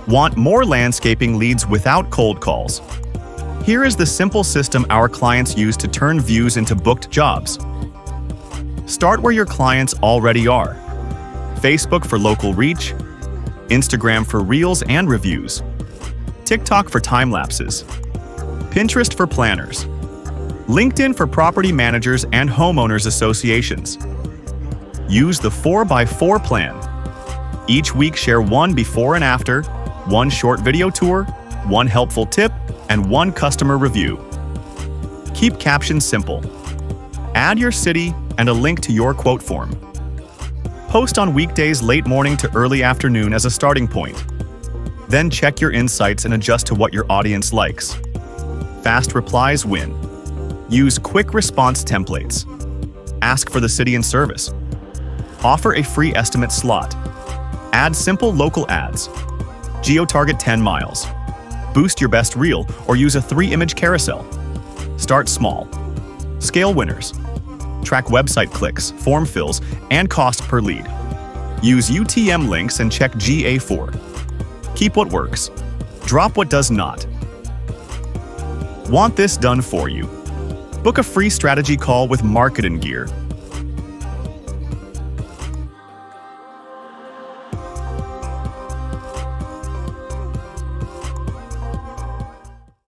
Want more landscaping leads without cold calls? Here is the simple system our clients use to turn views into booked jobs. Start where your clients already are. Facebook for local reach, Instagram for reels and reviews, TikTok for time lapses, Pinterest for planners, LinkedIn for property managers and homeowners associations. Use the 4x4 plan. Each week share one before and after, one short video tour, one helpful tip, and one customer review. Keep captions simple. Add your city and a link to your quote form. Post on weekdays late morning to early afternoon as a starting point. Then check your insights and adjust to what your audience likes. Fast replies win. Use quick response templates. Ask for the city and service. Offer a free estimate slot. Add simple local ads. Geo-target 10 miles. Boost your best reel or use a 3-image carousel. Start small. Scale winners. Track website clicks, form fills, and cost per lead. Use UTM links and check GA4. Keep what works. Drop what does not. Want this done for you? Book a free strategy call with MarketinGear.